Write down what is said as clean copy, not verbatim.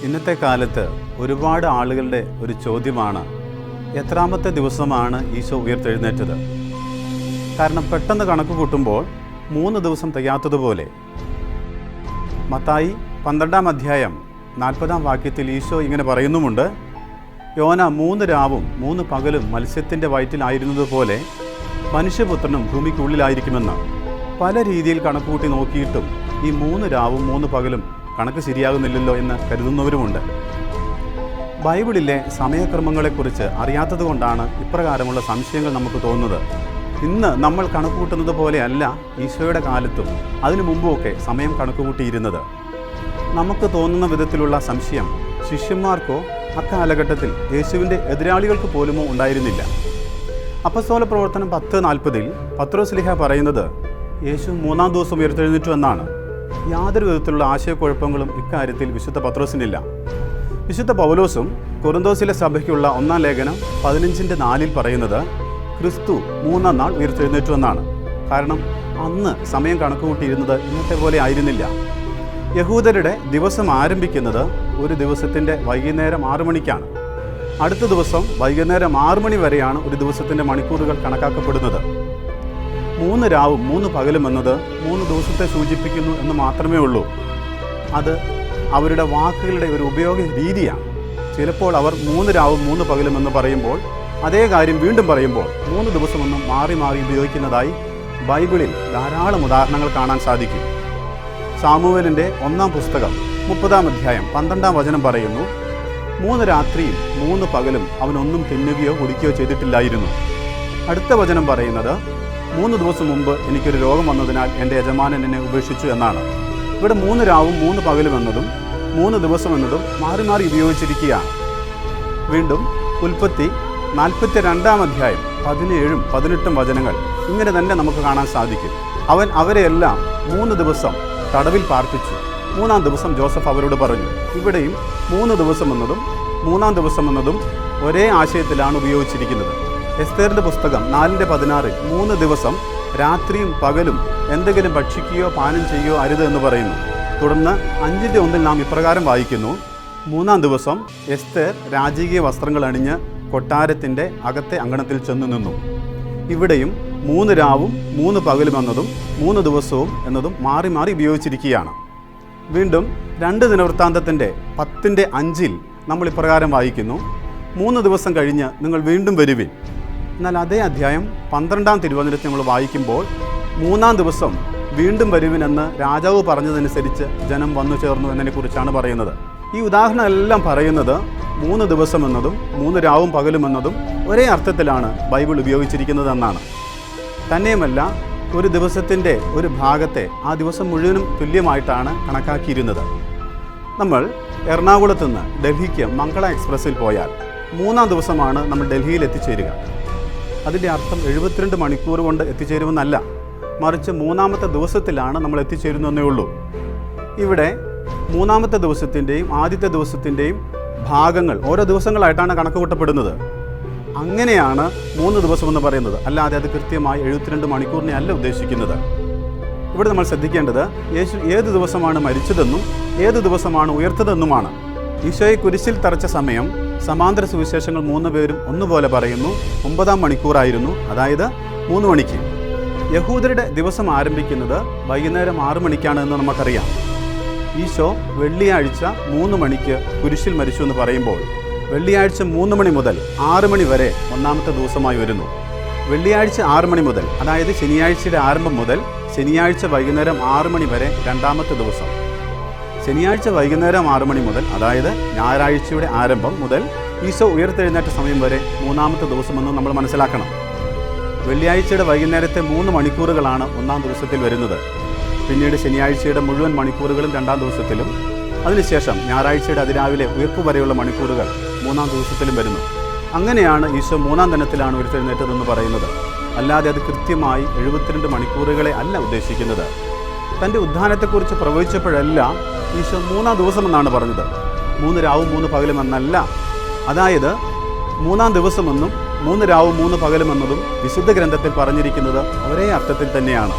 ഇന്നത്തെ കാലത്ത് ഒരുപാട് ആളുകളുടെ ഒരു ചോദ്യമാണ്, എത്രാമത്തെ ദിവസമാണ് ഈശോ ഉയർത്തെഴുന്നേറ്റത്? കാരണം പെട്ടെന്ന് കണക്ക് കൂട്ടുമ്പോൾ 3 ദിവസം തികയാത്തതുപോലെ. മത്തായി 12-ാം അധ്യായം 40-ാം വാക്യത്തിൽ ഈശോ ഇങ്ങനെ പറയുന്നുമുണ്ട്, യോന 3 രാവും 3 പകലും മത്സ്യത്തിൻ്റെ വയറ്റിലായിരുന്നതുപോലെ മനുഷ്യപുത്രനും ഭൂമിക്കുള്ളിലായിരിക്കുമെന്ന്. പല രീതിയിൽ കണക്കുകൂട്ടി നോക്കിയിട്ടും ഈ 3 രാവും 3 പകലും കണക്ക് ശരിയാകുന്നില്ലല്ലോ എന്ന് കരുതുന്നവരുമുണ്ട്. ബൈബിളിലെ സമയക്രമങ്ങളെക്കുറിച്ച് അറിയാത്തത് കൊണ്ടാണ് ഇപ്രകാരമുള്ള സംശയങ്ങൾ നമുക്ക് തോന്നുന്നത്. ഇന്ന് നമ്മൾ കണക്കുകൂട്ടുന്നത് പോലെയല്ല ഈശോയുടെ കാലത്തും അതിനു മുമ്പുമൊക്കെ സമയം കണക്കുകൂട്ടിയിരുന്നത്. നമുക്ക് തോന്നുന്ന വിധത്തിലുള്ള സംശയം ശിഷ്യന്മാർക്കോ അക്കാലഘട്ടത്തിൽ യേശുവിൻ്റെ എതിരാളികൾക്ക് പോലുമോ ഉണ്ടായിരുന്നില്ല. അപ്പസ്തോല പ്രവർത്തനം 10:40 പത്രോസ്ലീഹ പറയുന്നത് യേശു 3-ാം ദിവസം ഉയർത്തെഴുന്നേറ്റു എന്നാണ്. യാതൊരു വിധത്തിലുള്ള ആശയക്കുഴപ്പങ്ങളും ഇക്കാര്യത്തിൽ വിശുദ്ധ പത്രോസിനില്ല. വിശുദ്ധ പൗലോസും കൊറിന്തോസിലെ സഭയ്ക്കുള്ള 1-ാം ലേഖനം 15:4 പറയുന്നത് ക്രിസ്തു 3-ാം നാൾ ഉയർത്തെഴുന്നേറ്റു എന്നാണ്. കാരണം അന്ന് സമയം കണക്കുകൂട്ടിയിരുന്നത് ഇന്നത്തെ പോലെ ആയിരുന്നില്ല. യഹൂദരുടെ ദിവസം ആരംഭിക്കുന്നത് ഒരു ദിവസത്തിൻ്റെ വൈകുന്നേരം 6 മണിക്കാണ്. അടുത്ത ദിവസം വൈകുന്നേരം 6 മണി വരെയാണ് ഒരു ദിവസത്തിൻ്റെ മണിക്കൂറുകൾ കണക്കാക്കപ്പെടുന്നത്. 3 രാവും 3 പകലും എന്നത് 3 ദിവസത്തെ സൂചിപ്പിക്കുന്നു എന്ന് മാത്രമേ ഉള്ളൂ. അത് അവരുടെ വാക്കുകളുടെ ഒരു ഉപയോഗ രീതിയാണ്. ചിലപ്പോൾ അവർ 3 രാവും 3 പകലും എന്ന് പറയുമ്പോൾ അതേ കാര്യം വീണ്ടും പറയുമ്പോൾ 3 ദിവസമൊന്നും മാറി മാറി ഉപയോഗിക്കുന്നതായി ബൈബിളിൽ ധാരാളം ഉദാഹരണങ്ങൾ കാണാൻ സാധിക്കും. സാമുവേലിൻ്റെ 1-ാം പുസ്തകം 30-ാം അധ്യായം 12-ാം വചനം പറയുന്നു, 3 രാത്രിയും 3 പകലും അവനൊന്നും തിന്നുകയോ കുടിക്കുകയോ ചെയ്തിട്ടില്ലായിരുന്നു. അടുത്ത വചനം പറയുന്നത് 3 ദിവസം മുമ്പ് എനിക്കൊരു രോഗം വന്നതിനാൽ എൻ്റെ യജമാനൻ എന്നെ ഉപേക്ഷിച്ചു എന്നാണ്. ഇവിടെ 3 രാവും 3 പകലും എന്നതും 3 ദിവസം എന്നതും മാറി മാറി ഉപയോഗിച്ചിരിക്കുകയാണ്. വീണ്ടും ഉൽപ്പത്തി 42-ാം അധ്യായം 17-ഉം 18-ഉം വചനങ്ങൾ ഇങ്ങനെ തന്നെ നമുക്ക് കാണാൻ സാധിക്കും. അവൻ അവരെല്ലാം 3 ദിവസം തടവിൽ പാർപ്പിച്ചു. 3-ാം ദിവസം ജോസഫ് അവരോട് പറഞ്ഞു. ഇവിടെയും 3 ദിവസം എന്നതും 3-ാം ദിവസം എന്നതും ഒരേ ആശയത്തിലാണ് ഉപയോഗിച്ചിരിക്കുന്നത്. എസ്തേറിൻ്റെ പുസ്തകം 4:16 3 ദിവസം രാത്രിയും പകലും എന്തെങ്കിലും ഭക്ഷിക്കുകയോ പാനം ചെയ്യുകയോ അരുത് എന്ന് പറയുന്നു. തുടർന്ന് 5:1 നാം ഇപ്രകാരം വായിക്കുന്നു, 3-ാം ദിവസം എസ്തേർ രാജകീയ വസ്ത്രങ്ങൾ അണിഞ്ഞ് കൊട്ടാരത്തിൻ്റെ അകത്തെ അങ്കണത്തിൽ ചെന്നു നിന്നു. ഇവിടെയും 3 രാവും 3 പകലും എന്നതും 3 ദിവസവും എന്നതും മാറി മാറി ഉപയോഗിച്ചിരിക്കുകയാണ്. വീണ്ടും 2 ദിനവൃത്താന്തത്തിൻ്റെ 10:5 നമ്മൾ ഇപ്രകാരം വായിക്കുന്നു, 3 ദിവസം കഴിഞ്ഞ് നിങ്ങൾ വീണ്ടും വരുവിൻ. എന്നാൽ അതേ അധ്യായം 12-ാം തിരുവചനത്തിൽ നമ്മൾ വായിക്കുമ്പോൾ 3-ാം ദിവസം വീണ്ടും വരുവിനെന്ന് രാജാവ് പറഞ്ഞതനുസരിച്ച് ജനം വന്നു ചേർന്നു എന്നതിനെക്കുറിച്ചാണ് പറയുന്നത്. ഈ ഉദാഹരണം എല്ലാം പറയുന്നത് 3 ദിവസം എന്നതും 3 രാവും പകലും എന്നതും ഒരേ അർത്ഥത്തിലാണ് ബൈബിൾ ഉപയോഗിച്ചിരിക്കുന്നതെന്നാണ്. തന്നെയുമല്ല, ഒരു ദിവസത്തിൻ്റെ ഒരു ഭാഗത്തെ ആ ദിവസം മുഴുവനും തുല്യമായിട്ടാണ് കണക്കാക്കിയിരുന്നത്. നമ്മൾ എറണാകുളത്ത് നിന്ന് ഡൽഹിക്ക് മംഗള എക്സ്പ്രസ്സിൽ പോയാൽ 3-ാം ദിവസമാണ് നമ്മൾ ഡൽഹിയിൽ എത്തിച്ചേരുക. അതിൻ്റെ അർത്ഥം 72 മണിക്കൂർ കൊണ്ട് എത്തിച്ചേരുമെന്നല്ല, മറിച്ച് 3-ാമത്തെ ദിവസത്തിലാണ് നമ്മൾ എത്തിച്ചേരുന്നതേ ഉള്ളൂ. ഇവിടെ 3-ാമത്തെ ദിവസത്തിൻ്റെയും ആദ്യത്തെ ദിവസത്തിൻ്റെയും ഭാഗങ്ങൾ ഓരോ ദിവസങ്ങളായിട്ടാണ് കണക്ക് കൂട്ടപ്പെടുന്നത്. അങ്ങനെയാണ് 3 ദിവസം എന്ന് പറയുന്നത്, അല്ലാതെ അത് കൃത്യമായി 72 മണിക്കൂറിനെ അല്ല ഉദ്ദേശിക്കുന്നത്. ഇവിടെ നമ്മൾ ശ്രദ്ധിക്കേണ്ടത് യേശു ഏത് ദിവസമാണ് മരിച്ചതെന്നും ഏത് ദിവസമാണ് ഉയർത്തതെന്നുമാണ്. ഈശോയെ കുരിശിൽ തറച്ച സമയം സമാന്തര സുവിശേഷങ്ങൾ 3 പേരും ഒന്നുപോലെ പറയുന്നു, 9-ാം മണിക്കൂറായിരുന്നു, അതായത് 3 മണിക്ക്. യഹൂദരുടെ ദിവസം ആരംഭിക്കുന്നത് വൈകുന്നേരം 6 മണിക്കാണ് എന്ന് നമുക്കറിയാം. ഈശോ വെള്ളിയാഴ്ച 3 മണിക്ക് കുരിശിൽ മരിച്ചു എന്ന് പറയുമ്പോൾ വെള്ളിയാഴ്ച 3 മണി മുതൽ 6 മണി വരെ 1-ാമത്തെ ദിവസമായി വരുന്നു. വെള്ളിയാഴ്ച 6 മണി മുതൽ, അതായത് ശനിയാഴ്ചയുടെ ആരംഭം മുതൽ ശനിയാഴ്ച വൈകുന്നേരം 6 മണി വരെ 2-ാമത്തെ ദിവസം. ശനിയാഴ്ച വൈകുന്നേരം 6 മണി മുതൽ, അതായത് ഞായറാഴ്ചയുടെ ആരംഭം മുതൽ ഈശോ ഉയർത്തെഴുന്നേറ്റ സമയം വരെ 3-ാമത്തെ ദിവസമെന്ന് നമ്മൾ മനസ്സിലാക്കണം. വെള്ളിയാഴ്ചയുടെ വൈകുന്നേരത്തെ 3 മണിക്കൂറുകളാണ് 1-ാം ദിവസത്തിൽ വരുന്നത്. പിന്നീട് ശനിയാഴ്ചയുടെ മുഴുവൻ മണിക്കൂറുകളും 2-ാം ദിവസത്തിലും, അതിനുശേഷം ഞായറാഴ്ചയുടെ അതിരാവിലെ ഉയർപ്പ് വരെയുള്ള മണിക്കൂറുകൾ 3-ാം ദിവസത്തിലും വരുന്നു. അങ്ങനെയാണ് ഈശോ 3-ാം ദിനത്തിലാണ് ഉയർത്തെഴുന്നേറ്റതെന്ന് പറയുന്നത്. അല്ലാതെ അത് കൃത്യമായി 72 മണിക്കൂറുകളെ അല്ല ഉദ്ദേശിക്കുന്നത്. തൻ്റെ ഉദ്ധാനത്തെക്കുറിച്ച് പ്രവചിച്ചപ്പോഴെല്ലാം ഈശോ 3-ാം ദിവസമെന്നാണ് പറഞ്ഞത്, 3 രാവും 3 പകലും എന്നല്ല. അതായത് 3-ാം ദിവസമെന്നും 3 രാവും 3 പകലും എന്നതും വിശുദ്ധ ഗ്രന്ഥത്തിൽ പറഞ്ഞിരിക്കുന്നത് ഒരേ അർത്ഥത്തിൽ തന്നെയാണ്.